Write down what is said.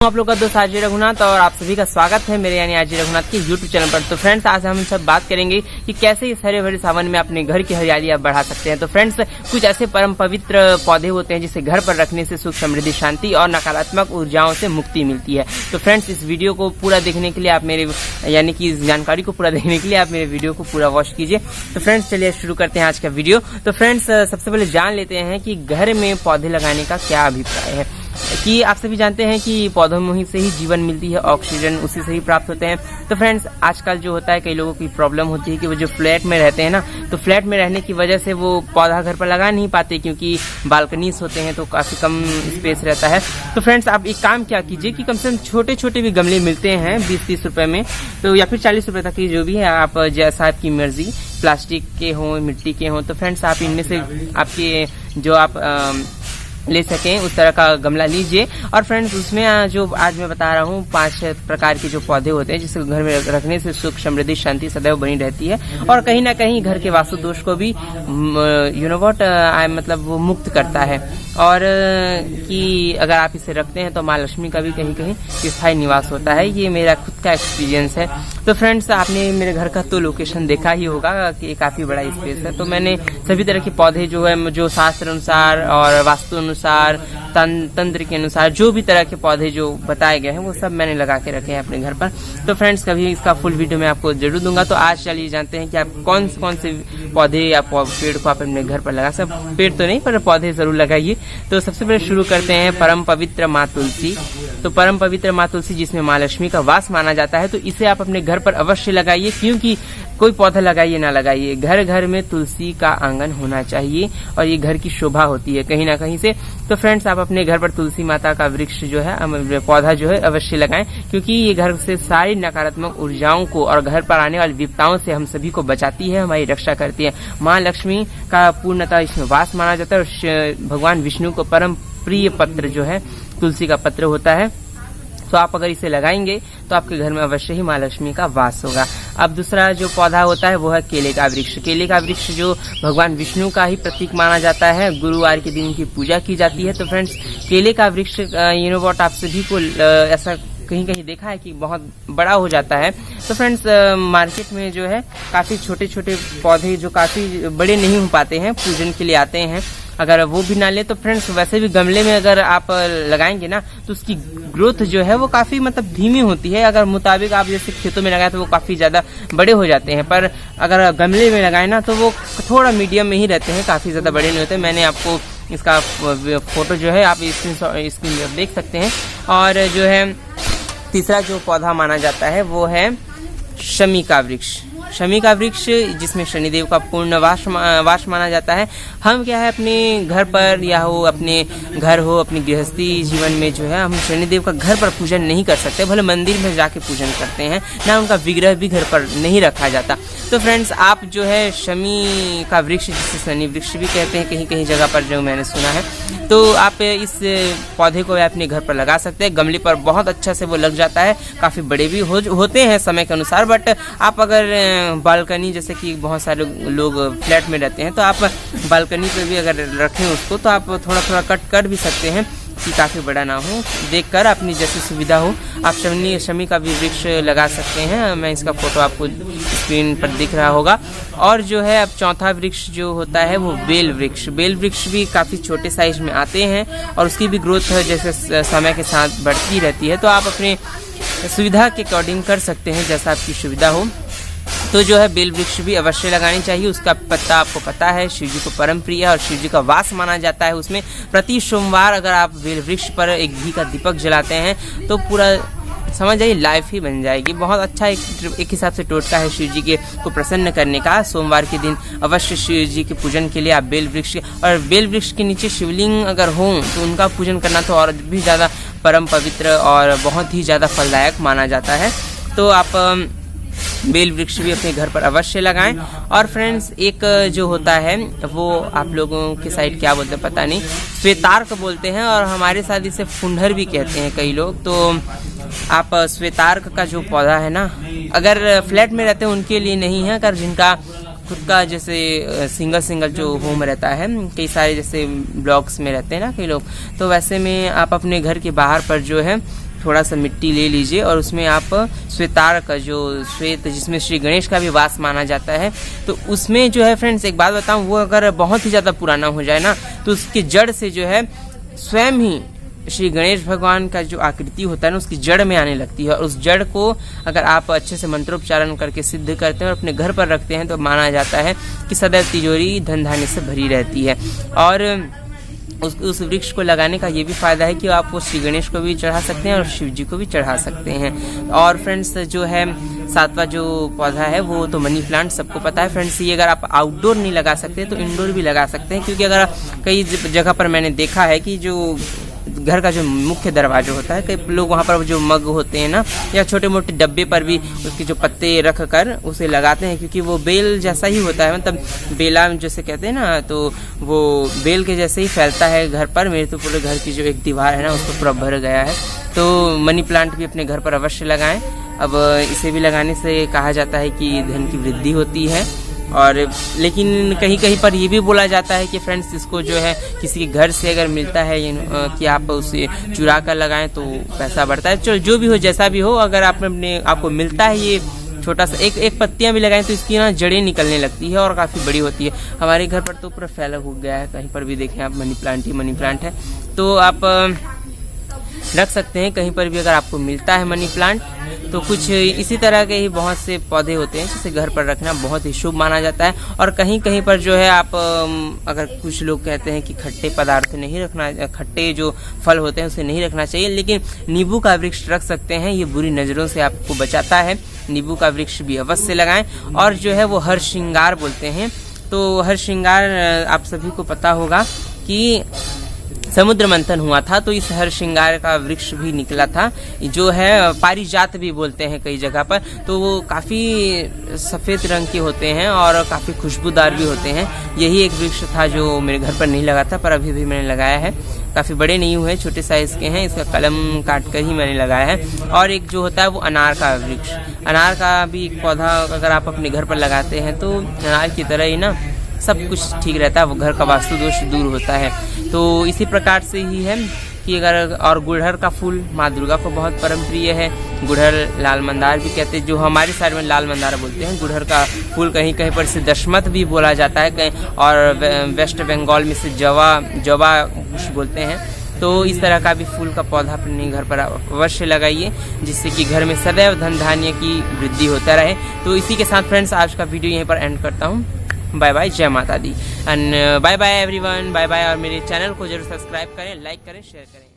आप लोग का दोस्त आरजे रघुनाथ और आप सभी का स्वागत है मेरे यानी आरजे रघुनाथ के यूट्यूब चैनल पर। तो फ्रेंड्स, आज हम सब बात करेंगे कि कैसे इस हरे भरे सावन में अपने घर की हरियाली आप बढ़ा सकते हैं। तो फ्रेंड्स, कुछ ऐसे परम पवित्र पौधे होते हैं जिसे घर पर रखने से सुख, समृद्धि, शांति और नकारात्मक ऊर्जाओं से मुक्ति मिलती है। तो फ्रेंड्स, इस वीडियो को पूरा देखने के लिए आप मेरे यानी कि इस जानकारी को पूरा देखने के लिए आप मेरे वीडियो को पूरा वॉच कीजिए। तो फ्रेंड्स, चलिए शुरू करते हैं आज का वीडियो। तो फ्रेंड्स, सबसे पहले जान लेते हैं कि घर में पौधे लगाने का क्या अभिप्राय है। कि आप सभी जानते हैं कि पौधों में से ही जीवन मिलती है, ऑक्सीजन उसी से ही प्राप्त होते हैं। तो फ्रेंड्स, आजकल जो होता है कई लोगों की प्रॉब्लम होती है कि वो जो फ्लैट में रहते हैं ना, तो फ्लैट में रहने की वजह से वो पौधा घर पर लगा नहीं पाते क्योंकि बालकनीज होते हैं तो काफी कम स्पेस रहता है। तो फ्रेंड्स, आप एक काम क्या कीजिए कि कम से कम छोटे छोटे भी गमले मिलते हैं 20-30 रुपए में, तो या फिर 40 रुपए तक की जो भी है, आप जैसा आपकी मर्जी, प्लास्टिक के हों, मिट्टी के हों, तो फ्रेंड्स आप इनमें से आपके जो आप ले सकें उस तरह का गमला लीजिए। और फ्रेंड्स, उसमें जो आज मैं बता रहा हूँ 5 प्रकार के जो पौधे होते हैं जिसे घर में रखने से सुख, समृद्धि, शांति सदैव बनी रहती है और कहीं ना कहीं घर के वास्तु दोष को भी मतलब वो मुक्त करता है। और कि अगर आप इसे रखते हैं तो माँ लक्ष्मी का भी कहीं कहीं स्थायी निवास होता है। ये मेरा खुद का एक्सपीरियंस है। तो फ्रेंड्स, आपने मेरे घर का तो लोकेशन देखा ही होगा कि काफी बड़ा स्पेस है। तो मैंने सभी तरह के पौधे जो है, जो शास्त्र अनुसार और वास्तु अनुसार, तंत्र के अनुसार जो भी तरह के पौधे जो बताए गए हैं वो सब मैंने लगा के रखे हैं अपने घर पर। तो फ्रेंड्स, कभी इसका फुल वीडियो मैं आपको जरूर दूंगा। तो आज चलिए जानते हैं कि आप कौन से पौधे या पेड़ को आप अपने घर पर लगा सकते। पेड़ तो नहीं, पर पौधे जरूर लगाइए। तो सबसे पहले शुरू करते हैं परम पवित्र माँ तुलसी। तो परम पवित्र माँ तुलसी, जिसमें माँ लक्ष्मी का वास माना जाता है, तो इसे आप अपने घर पर अवश्य लगाइए। क्योंकि कोई पौधा लगाइए ना लगाइए, घर घर में तुलसी का आंगन होना चाहिए और ये घर की शोभा होती है कहीं ना कहीं से। तो फ्रेंड्स, आप अपने घर पर तुलसी माता का वृक्ष जो है, पौधा जो है, अवश्य लगाएं। क्योंकि ये घर से सारी नकारात्मक ऊर्जाओं को और घर पर आने वाली विपदाओं से हम सभी को बचाती है, हमारी रक्षा करती है। माँ लक्ष्मी का पूर्णतः इसमें वास माना जाता है और भगवान विष्णु को परम प्रिय पत्र जो है तुलसी का पत्र होता है। तो आप अगर इसे लगाएंगे तो आपके घर में अवश्य ही माँ लक्ष्मी का वास होगा। अब दूसरा जो पौधा होता है वो है केले का वृक्ष। केले का वृक्ष जो भगवान विष्णु का ही प्रतीक माना जाता है, गुरुवार के दिन की पूजा की जाती है। तो फ्रेंड्स, केले का वृक्ष आप सभी को ऐसा कहीं कहीं देखा है कि बहुत बड़ा हो जाता है। तो फ्रेंड्स, मार्केट में जो है काफी छोटे छोटे पौधे जो काफी बड़े नहीं हो पाते हैं, पूजन के लिए आते हैं, अगर वो भी ना ले तो फ्रेंड्स वैसे भी गमले में अगर आप लगाएंगे ना तो उसकी ग्रोथ जो है वो काफी मतलब धीमी होती है। अगर मुताबिक आप जैसे खेतों में लगाए तो वो काफी ज्यादा बड़े हो जाते हैं, पर अगर गमले में लगाए ना तो वो थोड़ा मीडियम में ही रहते हैं, काफी ज्यादा बड़े नहीं होते। मैंने आपको इसका फोटो जो है आप स्क्रीन पर देख सकते हैं। और जो है तीसरा जो पौधा माना जाता है वो है शमी का वृक्ष। शमी का वृक्ष, जिसमें शनिदेव का पूर्ण वास माना जाता है। हम क्या है, अपने घर पर या हो अपने घर हो, अपनी गृहस्थी जीवन में जो है हम शनिदेव का घर पर पूजन नहीं कर सकते, भले मंदिर में जाके पूजन करते हैं ना, उनका विग्रह भी घर पर नहीं रखा जाता। तो फ्रेंड्स, आप जो है शमी का वृक्ष, जिसे शनि वृक्ष भी कहते हैं कहीं कहीं जगह पर, जो मैंने सुना है, तो आप इस पौधे को अपने घर पर लगा सकते हैं। गमले पर बहुत अच्छा से वो लग जाता है, काफी बड़े भी होते हैं समय के अनुसार। बट आप अगर बालकनी, जैसे कि बहुत सारे लोग फ्लैट में रहते हैं, तो आप बालकनी पे भी अगर रखें उसको तो आप थोड़ा थोड़ा कट कर भी सकते हैं कि काफी बड़ा ना हो, देखकर अपनी जैसी सुविधा हो आप शमी का भी वृक्ष लगा सकते हैं। मैं इसका फोटो आपको स्क्रीन पर दिख रहा होगा। और जो है अब चौथा वृक्ष जो होता है वो बेल वृक्ष। बेल वृक्ष भी काफी छोटे साइज में आते हैं और उसकी भी ग्रोथ जैसे समय के साथ बढ़ती रहती है। तो आप अपने सुविधा के अकॉर्डिंग कर सकते हैं, जैसा आपकी सुविधा हो। तो जो है बेल वृक्ष भी अवश्य लगानी चाहिए। उसका पत्ता आपको पता है शिव जी को परम प्रिय है और शिव जी का वास माना जाता है उसमें। प्रति सोमवार अगर आप बेल वृक्ष पर एक घी का दीपक जलाते हैं तो पूरा समझ जाइए लाइफ ही बन जाएगी। बहुत अच्छा एक हिसाब से टोटका है शिव जी को प्रसन्न करने का। सोमवार के दिन अवश्य शिव जी के पूजन के लिए आप बेल वृक्ष, और बेल वृक्ष के नीचे शिवलिंग अगर हो तो उनका पूजन करना तो और भी ज़्यादा परम पवित्र और बहुत ही ज़्यादा फलदायक माना जाता है। तो आप बेल वृक्ष भी अपने घर पर अवश्य लगाएं। और फ्रेंड्स, एक जो होता है वो आप लोगों के साइड क्या बोलते हैं पता नहीं, श्वेतार्क बोलते हैं और हमारे साथ इसे फुंडर भी कहते हैं कई लोग। तो आप श्वेतार्क का जो पौधा है ना, अगर फ्लैट में रहते हैं उनके लिए नहीं है, अगर जिनका खुद का जैसे सिंगल जो होम रहता है, कई सारे जैसे ब्लॉक्स में रहते हैं ना कई लोग, तो वैसे में आप अपने घर के बाहर पर जो है थोड़ा सा मिट्टी ले लीजिए और उसमें आप श्वेतार का जो श्वेत जिसमें श्री गणेश का भी वास माना जाता है, तो उसमें जो है फ्रेंड्स एक बात बताऊं, वो अगर बहुत ही ज़्यादा पुराना हो जाए ना तो उसकी जड़ से जो है स्वयं ही श्री गणेश भगवान का जो आकृति होता है ना उसकी जड़ में आने लगती है। और उस जड़ को अगर आप अच्छे से मंत्रोच्चारण करके सिद्ध करते हैं और अपने घर पर रखते हैं तो माना जाता है कि सदैव तिजोरी धन धान्य से भरी रहती है। और उस वृक्ष को लगाने का ये भी फायदा है कि आप वो श्री गणेश को भी चढ़ा सकते हैं और शिव जी को भी चढ़ा सकते हैं। और फ्रेंड्स जो है सातवां जो पौधा है वो तो मनी प्लांट सबको पता है फ्रेंड्स। ये अगर आप आउटडोर नहीं लगा सकते तो इंडोर भी लगा सकते हैं, क्योंकि अगर कई जगह पर मैंने देखा है कि जो घर का जो मुख्य दरवाजा होता है, कई लोग वहाँ पर जो मग होते हैं ना या छोटे मोटे डब्बे पर भी उसके जो पत्ते रख कर उसे लगाते हैं, क्योंकि वो बेल जैसा ही होता है, मतलब बेला जैसे कहते हैं ना, तो वो बेल के जैसे ही फैलता है घर पर। मेरे तो पूरे घर की जो एक दीवार है ना उसको पूरा भर गया है। तो मनी प्लांट भी अपने घर पर अवश्य लगाएं। अब इसे भी लगाने से कहा जाता है कि धन की वृद्धि होती है। और लेकिन कहीं कहीं पर ये भी बोला जाता है कि फ्रेंड्स इसको जो है किसी के घर से अगर मिलता है कि आप उसे चुरा कर लगाएं तो पैसा बढ़ता है। चलो जो भी हो जैसा भी हो, अगर आपको मिलता है ये छोटा सा एक पत्तियां भी लगाएं तो इसकी ना जड़ें निकलने लगती है और काफ़ी बड़ी होती है। हमारे घर पर तो पूरा फैला हो गया है, कहीं पर भी देखें आप मनी प्लांट ही मनी प्लांट है। तो आप रख सकते हैं कहीं पर भी अगर आपको मिलता है मनी प्लांट। तो कुछ इसी तरह के ही बहुत से पौधे होते हैं जिसे घर पर रखना बहुत ही शुभ माना जाता है। और कहीं कहीं पर जो है आप अगर कुछ लोग कहते हैं कि खट्टे पदार्थ नहीं रखना, खट्टे जो फल होते हैं उसे नहीं रखना चाहिए, लेकिन नींबू का वृक्ष रख सकते हैं, ये बुरी नज़रों से आपको बचाता है। नींबू का वृक्ष भी अवश्य लगाएं। और जो है वो हर श्रृंगार बोलते हैं, तो हर श्रृंगार आप सभी को पता होगा कि समुद्र मंथन हुआ था तो इस हर श्रृंगार का वृक्ष भी निकला था, जो है पारिजात भी बोलते हैं कई जगह पर। तो वो काफ़ी सफ़ेद रंग के होते हैं और काफ़ी खुशबूदार भी होते हैं। यही एक वृक्ष था जो मेरे घर पर नहीं लगा था, पर अभी भी मैंने लगाया है। काफ़ी बड़े नहीं हुए, छोटे साइज़ के हैं, इसका कलम काट कर ही मैंने लगाया है। और एक जो होता है वो अनार का वृक्ष, अनार का भी एक पौधा अगर आप अपने घर पर लगाते हैं तो अनार की तरह ही ना सब कुछ ठीक रहता है, वो घर का वास्तु दोष दूर होता है। तो इसी प्रकार से ही है कि अगर और गुड़हल का फूल माँ दुर्गा को बहुत परम प्रिय है। गुड़हल लाल मंदार भी कहते हैं, जो हमारे साइड में लाल मंदार बोलते हैं। गुड़हल का फूल कहीं कहीं पर से दशमत भी बोला जाता है, कहीं और वेस्ट बंगाल में से जवा बोलते हैं। तो इस तरह का भी फूल का पौधा अपने घर पर अवश्य लगाइए, जिससे कि घर में सदैव धन धान्य की वृद्धि होता रहे। तो इसी के साथ फ्रेंड्स आज का वीडियो यहीं पर एंड करता हूँ। बाय बाय, जय माता दी and bye bye everyone, bye bye. और मेरे चैनल को जरूर सब्सक्राइब करें, लाइक करें, शेयर करें।